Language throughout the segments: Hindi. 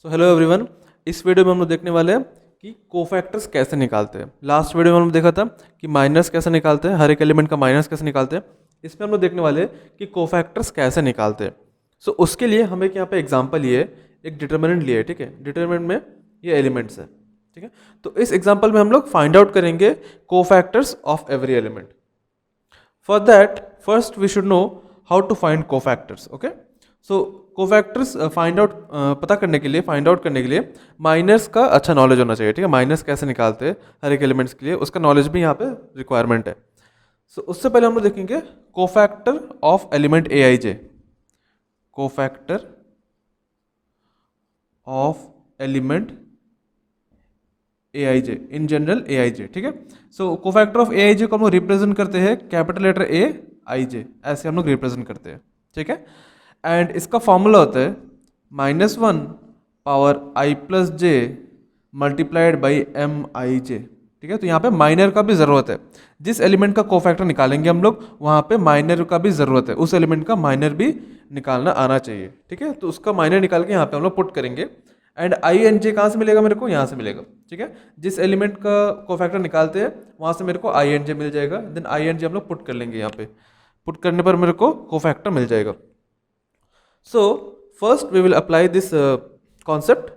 सो हेलो एवरीवन, इस वीडियो में हम लोग देखने वाले हैं कि कोफैक्टर्स कैसे निकालते हैं। लास्ट वीडियो में हम लोग देखा था कि माइनस कैसे निकालते हैं, हर एक एलिमेंट का माइनस कैसे निकालते हैं। इसमें हम लोग देखने वाले हैं कि कोफैक्टर्स कैसे निकालते हैं। सो उसके लिए हम एक यहाँ पे एग्जांपल लिए, एक डिटर्मिनेंट लिए, ठीक है। डिटर्मिनेंट में ये एलिमेंट्स है, ठीक है। तो इस एग्जाम्पल में हम लोग फाइंड आउट करेंगे cofactors of every element. For that, first we should know how to find cofactors. Okay, so cofactors find out पता करने के लिए, फाइंड आउट करने के लिए माइनर्स का अच्छा नॉलेज होना चाहिए, ठीक है। माइनर्स कैसे निकालते हैं हर एक एलिमेंट्स के लिए, उसका नॉलेज भी यहाँ पे रिक्वायरमेंट है। सो उससे पहले हम लोग देखेंगे cofactor of element A I J, cofactor of element A I J, in general A I J, ठीक है। सो कोफैक्टर ऑफ ए आई जे को हम लोग रिप्रेजेंट करते हैं कैपिटल लेटर ए आई जे, ऐसे हम लोग रिप्रेजेंट करते हैं, ठीक है। एंड इसका फॉर्मूला होता है -1 power I plus J multiplied by M I J, ठीक है। तो यहाँ पे माइनर का भी ज़रूरत है। जिस एलिमेंट का कोफैक्टर निकालेंगे हम लोग, वहाँ पे माइनर का भी ज़रूरत है, उस एलिमेंट का माइनर भी निकालना आना चाहिए, ठीक है। तो उसका माइनर निकाल के यहाँ पे हम लोग पुट करेंगे। एंड आई एन जे कहाँ से मिलेगा मेरे को? यहाँ से मिलेगा, ठीक है। जिस एलिमेंट का कोफैक्टर निकालते हैं वहाँ से मेरे को आई एन जे मिल जाएगा। देन आई एन जे हम लोग पुट कर लेंगे यहाँ पे। पुट करने पर मेरे को कोफैक्टर मिल जाएगा। So first we will apply this concept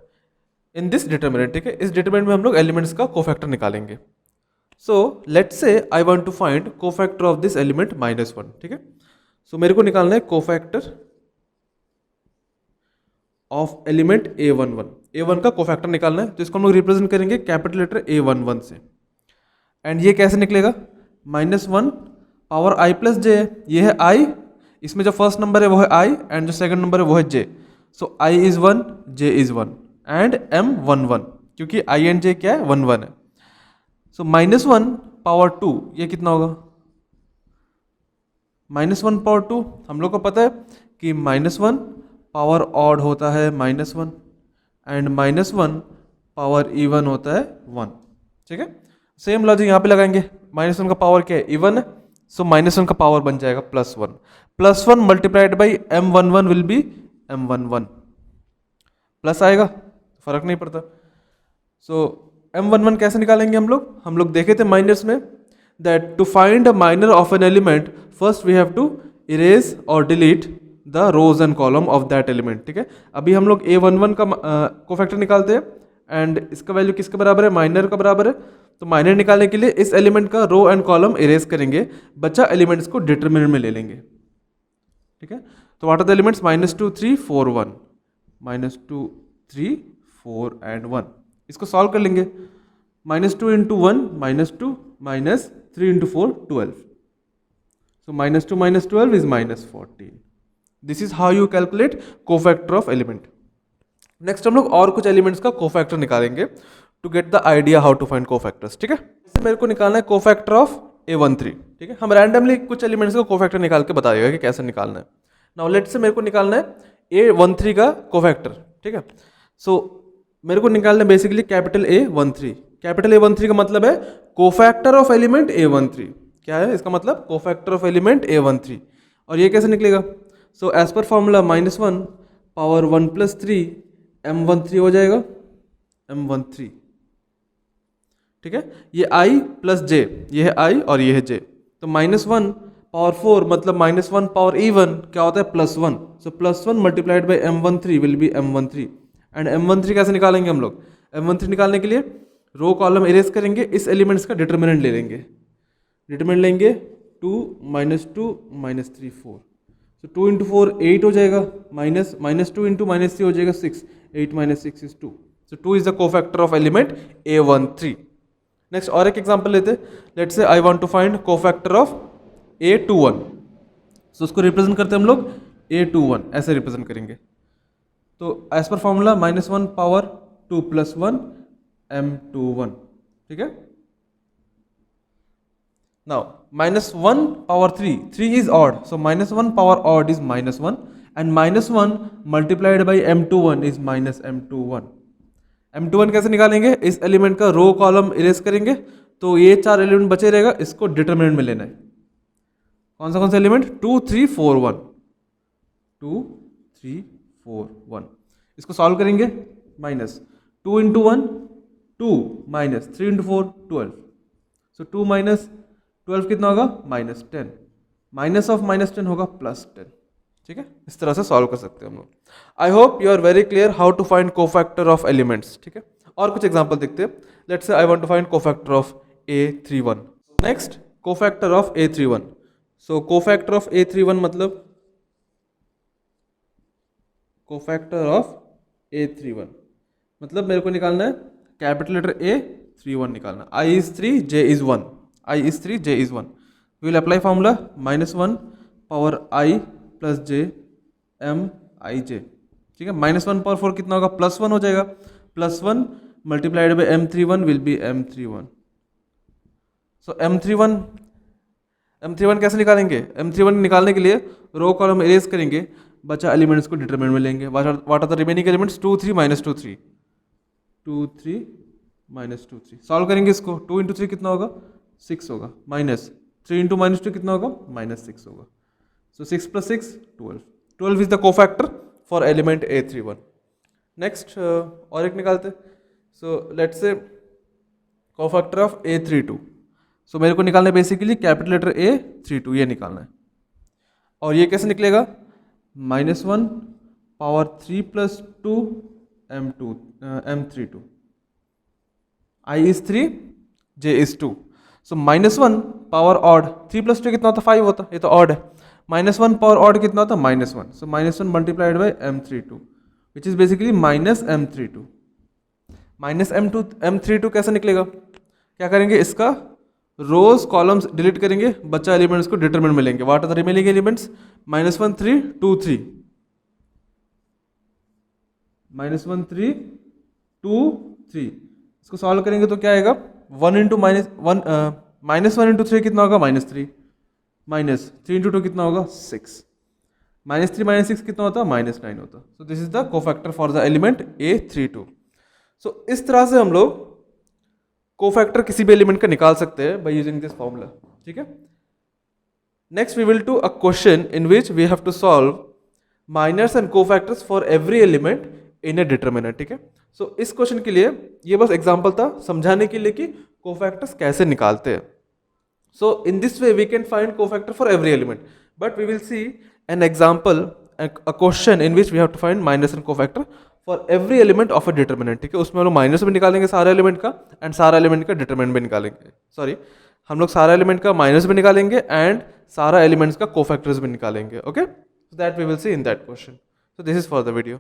in this determinant, ठीक है। इस डिटर्मिनेंट में हम लोग एलिमेंट्स का कोफैक्टर निकालेंगे। So let's say I want to find cofactor of this element -1, ठीक है। सो मेरे को निकालना है cofactor of element A11। A1 का कोफैक्टर निकालना है, तो इसको हम लोग रिप्रेजेंट करेंगे कैपिटल लेटर A11 से। एंड ये कैसे निकलेगा? -1 पावर आई प्लस जे, ये है आई, इसमें जो फर्स्ट नंबर है वो है आई एंड जो सेकंड नंबर है वो है J. So I is 1, J is 1 and m 1 1, क्योंकि आई एंड जे क्या है? 1 1 है। सो -1 पावर 2, ये कितना होगा? -1 पावर 2, हम लोग को पता है कि -1 पावर ऑड होता है -1 एंड -1 पावर इवन होता है 1, ठीक है। सेम लॉजिक यहाँ पे लगाएंगे। -1 का पावर क्या है? इवन है, सो -1 का पावर बन जाएगा +1। +1 multiplied by m11 will be m11, plus आएगा, फर्क नहीं पड़ता। सो m11 कैसे निकालेंगे हम लोग देखे थे माइनर्स में that to find a minor of an element first we have to erase और delete the rows and column of that element, ठीक है। अभी हम लोग A11 का कोफैक्टर निकालते हैं एंड इसका वैल्यू किसके बराबर है? माइनर का बराबर है। तो माइनर निकालने के लिए इस एलिमेंट का रो एंड कॉलम इरेज करेंगे, बचा एलिमेंट्स को डिटरमिनेंट में ले लेंगे, ठीक है। तो what are the elements? -2 3 4 1, -2 3 4 and 1। इसको सॉल्व कर लेंगे। -2 into 1 -2, -3 into 4 12। So -2 - 12 is -14. This is how you calculate cofactor of element. Next हम लोग और कुछ एलिमेंट्स का कोफैक्टर निकालेंगे to get the idea how to find cofactors, ठीक है। इससे मेरे को निकालना है कोफैक्टर ऑफ A13, ठीक है। हम रैंडमली कुछ एलिमेंट्स का कोफैक्टर निकाल के बताइएगा कि कैसे निकालना है। नाउ लेट से मेरे को निकालना है A13 का कोफैक्टर, ठीक है। सो मेरे को निकालना है basically capital A13। Capital A13 का मतलब है कोफैक्टर ऑफ एलिमेंट A13। क्या है इसका मतलब? Cofactor of element A13। और ये कैसे निकलेगा? So as per formula -1 power 1 + 3 m13 हो जाएगा, m13, ठीक है। ये i प्लस j, ये है i और ये है j। तो -1 पावर 4 मतलब -1 पावर इवन क्या होता है? +1। सो +1 multiplied by m13 will be m13। And m13 कैसे निकालेंगे हम लोग? m13 निकालने के लिए रो कॉलम इरेज करेंगे, इस एलिमेंट्स का डिटरमिनेंट ले लेंगे। डिटरमिनेंट लेंगे 2 -2 -3 4। सो 2 इंटू 4 8 हो जाएगा, -2 इंटू -3 हो जाएगा 6, 8 - 6 is 2। So 2 is the cofactor of element A13। Next और एक एग्जांपल लेते हैं। Let's say I want to find cofactor of A21। So उसको रिप्रेजेंट करते हैं हम लोग A21, ऐसे रिप्रेजेंट करेंगे। तो as per formula -1 power 2 + 1 m21, ठीक है। Now -1 power 3, 3 is odd, so -1 power odd is -1 and -1 multiplied by m21 is -m21। m21 कैसे निकालेंगे? इस एलिमेंट का रो कॉलम इरेज करेंगे, तो ये 4 एलिमेंट बचे रहेगा, इसको डिटरमिनेंट में लेना है। कौन सा एलिमेंट? 2 3 4 1, 2 3 4 1। इसको सॉल्व करेंगे। Minus 2 into 1 2 minus 3 into 4 12। सो 2 माइनस 12 कितना होगा -10, माइनस ऑफ -10 होगा +10। ठीक है, इस तरह से सॉल्व कर सकते हैं हम लोग। I hope you are very clear how to find cofactor of elements. ठीक है, और कुछ एग्जांपल देखते हैं। Let's say I want to find cofactor of A31। Next cofactor of A31। So cofactor of A31 मतलब कोफैक्टर ऑफ A31 मतलब मेरे को निकालना है कैपिटल लेटर A31 निकालना। I is 3 J is 1, I is 3 J is 1। we will apply formula -1 power I plus J M I J। ठीक है, -1 पावर 4 कितना होगा +1 हो जाएगा, +1 multiplied by M31 will be M31। So M31 कैसे निकालेंगे? M31 निकालने के लिए रो कॉलम इरेज करेंगे, बचा एलिमेंट्स को डिटरमिनेंट में लेंगे। What are the remaining elements? 2 3 -2 3, 2 3 -2 3। Solve करेंगे इसको, 2 इंटू 3 कितना होगा 6 होगा, माइनस 3 इंटू -2 कितना होगा -6 होगा। सो 6 + 6 12, 12 is the cofactor for element A31। Next और एक निकालते। सो लेट्स से कोफैक्टर ऑफ A32। सो मेरे को निकालना है बेसिकली कैपिटल लेटर A32, ये निकालना है। और ये कैसे निकलेगा? -1 power 3 + 2 M32। I is 3 J is 2। So -1 power odd 3 + 2 कितना होता? 5 होता, ये तो ऑड है। -1 पावर ऑड कितना होता? -1। सो -1 multiplied by M32 which is basically -M32। -M32 कैसे निकलेगा? क्या करेंगे, इसका रोज कॉलम्स डिलीट करेंगे, बच्चा एलिमेंट्स को डिटरमिनेंट में लेंगे। What are the remaining elements? -1 3 2 3, -1 3 2 3। इसको सॉल्व करेंगे तो क्या आएगा? 1 इंटू -1 इंटू 3 कितना होगा -3, -3 इंटू 2 कितना होगा 6, -3 -6 कितना होता? -9 होता। सो this is the cofactor for the element A32। सो इस तरह से हम लोग कोफैक्टर किसी भी एलिमेंट का निकाल सकते हैं बाय यूजिंग दिस फॉर्मूला। ठीक है, next we will do a question in which we have to solve minors and cofactors for every element in a determinant. ठीक है, सो इस क्वेश्चन के लिए ये बस एग्जांपल था समझाने के लिए कि कोफैक्टर्स कैसे निकालते हैं। So in this way we can find cofactor for every element, but we will see an example, a question in which we have to find minors and cofactor for every element of a determinant. ठीक है, उसमें हम लोग माइनस भी निकालेंगे सारे एलिमेंट का, एंड सारा एलिमेंट का डिटरमिनेंट भी निकालेंगे। सॉरी, हम लोग सारा एलिमेंट का माइनस भी निकालेंगे एंड सारा एलिमेंट्स का कोफैक्टर्स भी निकालेंगे। Okay, so that we will see in that question. So this is for the video.